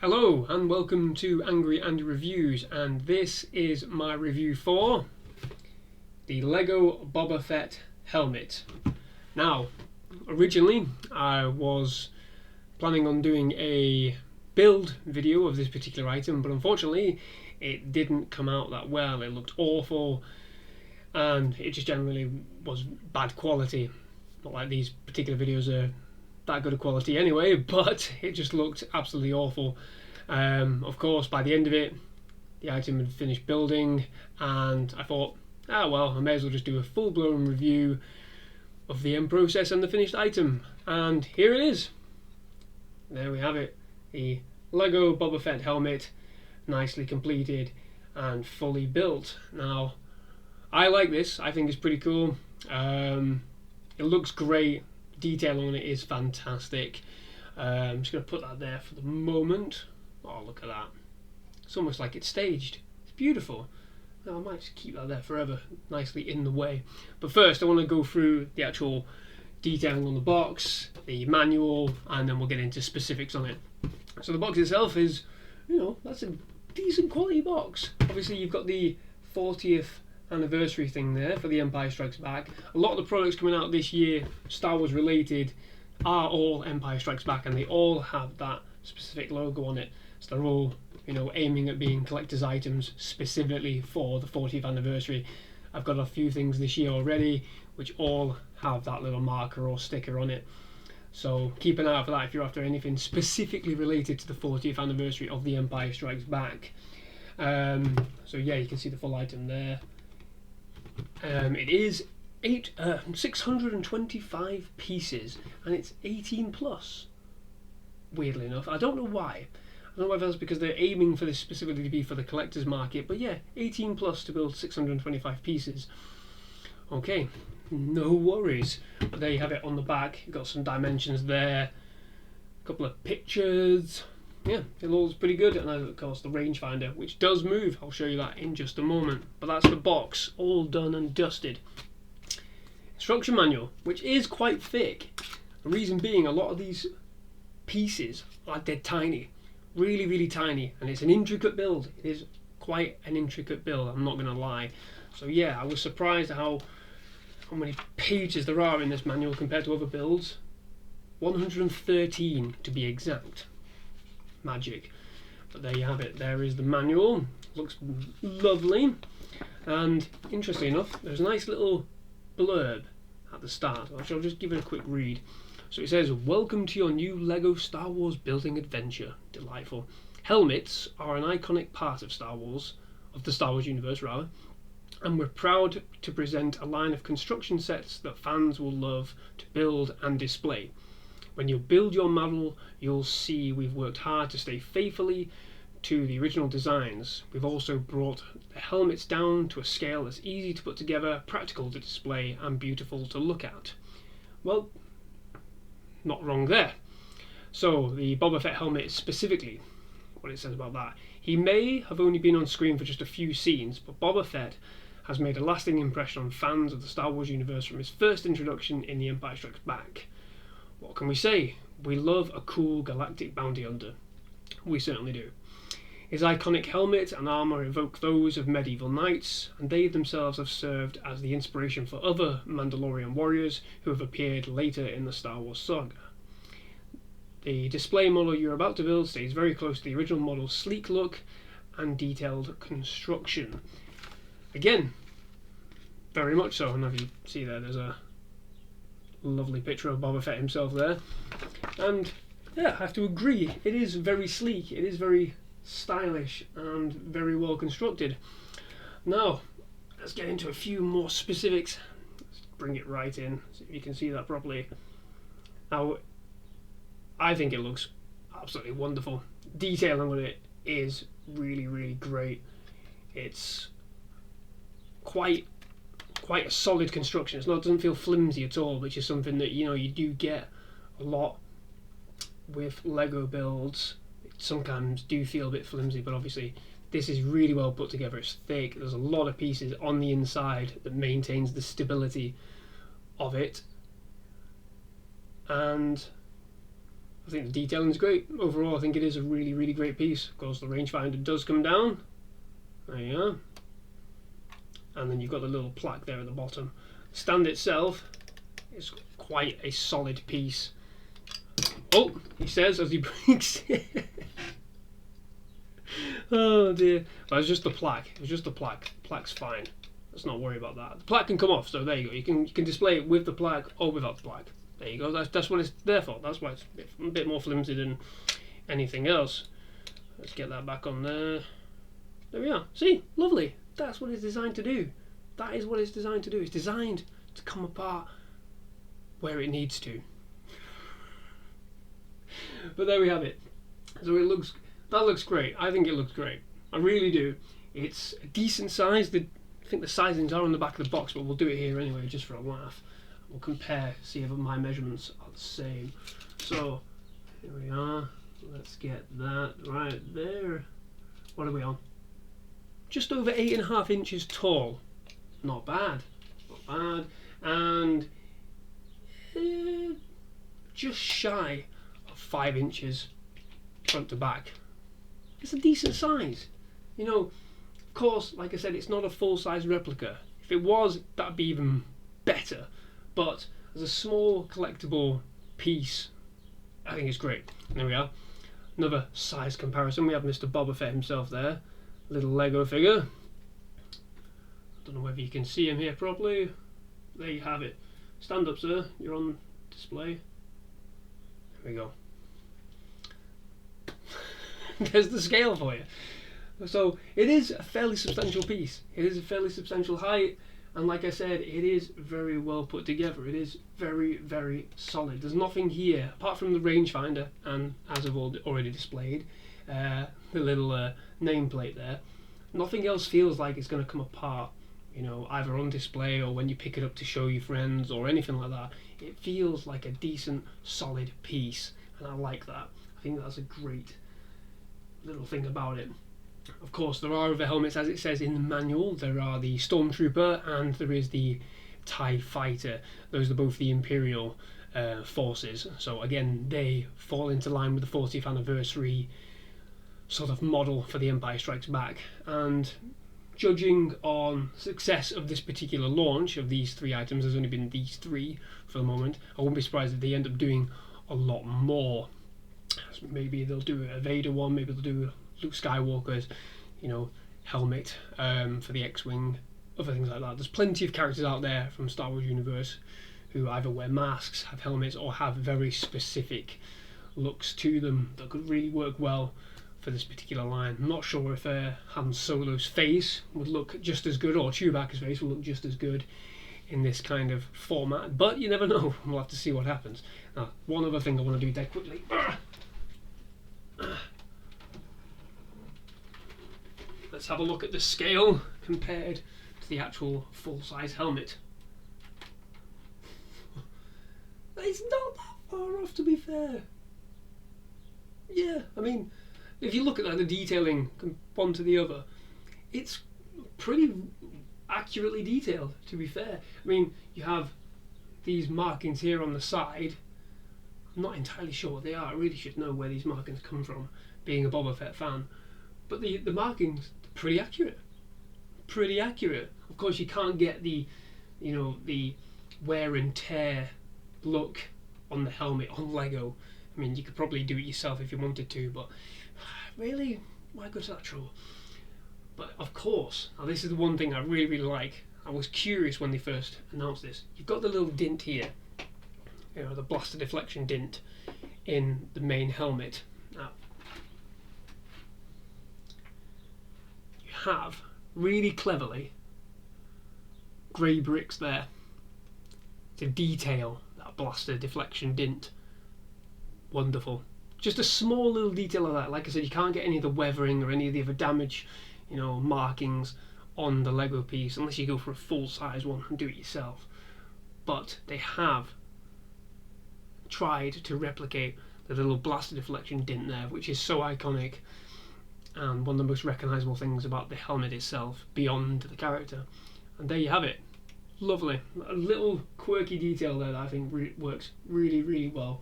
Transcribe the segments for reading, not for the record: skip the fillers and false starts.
Hello and welcome to Angry Andy Reviews, and this is my review for the Lego Boba Fett Helmet. Now, originally I was planning on doing a build video of this particular item, but unfortunately it didn't come out that well. It looked awful and it just generally was bad quality. Not like these particular videos are that good a quality anyway, but it just looked absolutely awful. Of course, by the end of it, the item had finished building, and I thought, well, I may as well just do a full-blown review of the end process and the finished item. And here it is. There we have it, the Lego Boba Fett helmet, nicely completed and fully built. Now, I like this. I think it's pretty cool. It looks great. Detail on it is fantastic. I'm just going to put that there for the moment. Oh, look at that. It's almost like it's staged. It's beautiful. Now, I might just keep that there forever, nicely in the way. But first, I want to go through the actual detailing on the box, the manual, and then we'll get into specifics on it. So the box itself is, that's a decent quality box. Obviously, you've got the 40th anniversary thing there for The Empire Strikes Back. A lot of the products coming out this year, Star Wars related, are all Empire Strikes Back, and they all have that specific logo on it. So they're all, aiming at being collector's items specifically for the 40th anniversary. I've got a few things this year already which all have that little marker or sticker on it. So keep an eye out for that if you're after anything specifically related to the 40th anniversary of The Empire Strikes Back. So yeah, you can see the full item there. It is 625 pieces, and it's 18 plus. Weirdly enough, I don't know why. I don't know whether that's because they're aiming for this specifically to be for the collector's market, but yeah, 18 plus to build 625 pieces. Okay, no worries. But there you have it on the back. You've got some dimensions there, a couple of pictures. Yeah, it looks pretty good, and of course the rangefinder, which does move. I'll show you that in just a moment. But that's the box, all done and dusted. Instruction manual, which is quite thick. The reason being, a lot of these pieces are dead tiny, really, really tiny, and it's an intricate build. It is quite an intricate build, I'm not going to lie. So yeah, I was surprised at how many pages there are in this manual compared to other builds. 113 to be exact. Magic. But there you have it. There is the manual. Looks lovely, and interesting enough, there's a nice little blurb at the start, which I'll just give it a quick read. So it says, "Welcome to your new Lego Star Wars building adventure." Delightful. Helmets are an iconic part of Star Wars, of the Star Wars universe rather, and we're proud to present a line of construction sets that fans will love to build and display. When you build your model, you'll see we've worked hard to stay faithfully to the original designs. We've also brought the helmets down to a scale that's easy to put together, practical to display, and beautiful to look at. Well, not wrong there. So the Boba Fett helmet specifically, what it says about that. He may have only been on screen for just a few scenes, but Boba Fett has made a lasting impression on fans of the Star Wars universe from his first introduction in The Empire Strikes Back. What can we say? We love a cool galactic bounty hunter. We certainly do. His iconic helmet and armour evoke those of medieval knights, and they themselves have served as the inspiration for other Mandalorian warriors who have appeared later in the Star Wars saga. The display model you're about to build stays very close to the original model's sleek look and detailed construction. Again, very much so. And if you see there's a lovely picture of Boba Fett himself there, and yeah, I have to agree, it is very sleek, it is very stylish and very well constructed. Now let's get into a few more specifics. Let's bring it right in so you can see that properly. Now, I think it looks absolutely wonderful. Detailing on it is really, really great. It's quite a solid construction. It doesn't feel flimsy at all, which is something that you do get a lot with Lego builds. It sometimes do feel a bit flimsy, but obviously this is really well put together. It's thick. There's a lot of pieces on the inside that maintains the stability of it, and I think the detailing is great. Overall, I think it is a really, really great piece. Of course, the rangefinder does come down. There you are. And then you've got the little plaque there at the bottom. The stand itself is quite a solid piece. Oh, he says as he breaks it. Oh dear. Well, it's just the plaque. It was just the plaque. The plaque's fine. Let's not worry about that. The plaque can come off, so there you go. You can display it with the plaque or without the plaque. There you go. That's what it's there for. That's why it's a bit more flimsy than anything else. Let's get that back on there. There we are. See? Lovely. That's what it's designed to do. That is what it's designed to do. It's designed to come apart where it needs to. But there we have it. So that looks great. I think it looks great. I really do. It's a decent size. I think the sizings are on the back of the box, but we'll do it here anyway, just for a laugh. We'll compare, see if my measurements are the same. So here we are. Let's get that right there. What are we on? Just over 8.5 inches tall. Not bad. Not bad. And just shy of 5 inches front to back. It's a decent size. You know, of course, like I said, it's not a full-size replica. If it was, that'd be even better. But as a small collectible piece, I think it's great. There we are. Another size comparison. We have Mr. Boba Fett himself there. Little Lego figure. I don't know whether you can see him here properly. There you have it. Stand up, sir. You're on display. There we go. There's the scale for you. So it is a fairly substantial piece. It is a fairly substantial height, and like I said, it is very well put together. It is very, very solid. There's nothing here apart from the rangefinder, and as I've already displayed, the little nameplate there. Nothing else feels like it's going to come apart, you know, either on display or when you pick it up to show your friends or anything like that. It feels like a decent, solid piece, and I like that. I think that's a great little thing about it. Of course, there are other helmets, as it says in the manual. There are the Stormtrooper and there is the TIE Fighter. Those are both the Imperial forces. So again, they fall into line with the 40th anniversary sort of model for The Empire Strikes Back. And judging on success of this particular launch of these three items, there's only been these three for the moment. I wouldn't be surprised if they end up doing a lot more. Maybe they'll do a Vader one, maybe they'll do Luke Skywalker's, you know, helmet for the X-Wing, other things like that. There's plenty of characters out there from Star Wars universe who either wear masks, have helmets, or have very specific looks to them that could really work well for this particular line. I'm not sure if Han Solo's face would look just as good, or Chewbacca's face will look just as good in this kind of format, but you never know. We'll have to see what happens. Now, one other thing I want to do dead quickly. Let's have a look at the scale compared to the actual full-size helmet. It's not that far off, to be fair. Yeah, I mean, if you look at that, the detailing one to the other, it's pretty accurately detailed, to be fair. I mean, you have these markings here on the side. I'm not entirely sure what they are. I really should know where these markings come from, being a Boba Fett fan. But the markings, pretty accurate. Pretty accurate. Of course, you can't get the, you know, the wear and tear look on the helmet on Lego. I mean, you could probably do it yourself if you wanted to, but really, why go to that trouble? But of course, now this is the one thing I really, really like. I was curious when they first announced this. You've got the little dint here, you know, the blaster deflection dint in the main helmet. Now, you have really cleverly grey bricks there to detail that blaster deflection dint. Wonderful. Just a small little detail of that. Like I said, you can't get any of the weathering or any of the other damage, you know, markings on the Lego piece unless you go for a full-size one and do it yourself. But they have tried to replicate the little blaster deflection dint there, which is so iconic and one of the most recognisable things about the helmet itself beyond the character. And there you have it. Lovely. A little quirky detail there that I think works really, really well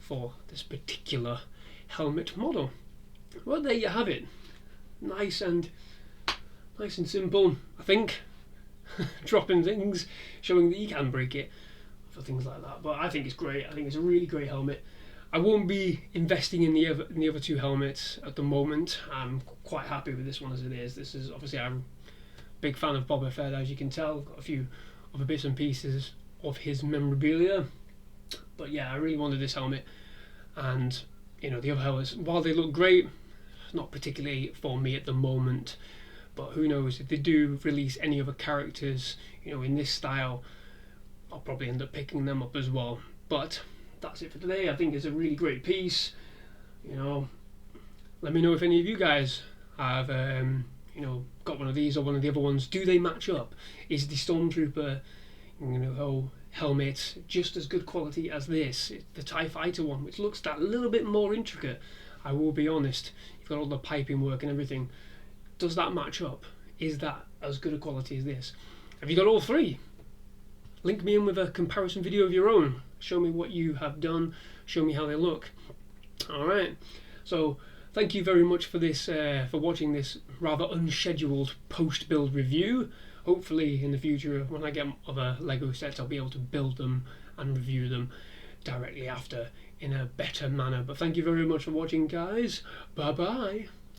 for this particular helmet model. Well, there you have it. Nice and simple, I think. Dropping things, showing that you can break it for things like that. But I think it's great. I think it's a really great helmet. I won't be investing in the other two helmets at the moment. I'm quite happy with this one as it is. This is obviously, I'm a big fan of Boba Fett, as you can tell. Got a few other bits and pieces of his memorabilia. But yeah, I really wanted this helmet. And you know, the other helmets, while they look great, not particularly for me at the moment. But who knows, if they do release any other characters, you know, in this style, I'll probably end up picking them up as well. But that's it for today. I think it's a really great piece. You know, let me know if any of you guys have, you know, got one of these or one of the other ones. Do they match up? Is the Stormtrooper, you know, helmet just as good quality as this? The TIE Fighter one, which looks that little bit more intricate. I will be honest. You've got all the piping work and everything. Does that match up? Is that as good a quality as this? Have you got all three? Link me in with a comparison video of your own. Show me what you have done. Show me how they look. Alright, so thank you very much for this, for watching this rather unscheduled post-build review. Hopefully in the future, when I get other Lego sets, I'll be able to build them and review them directly after in a better manner. But thank you very much for watching, guys. Bye bye.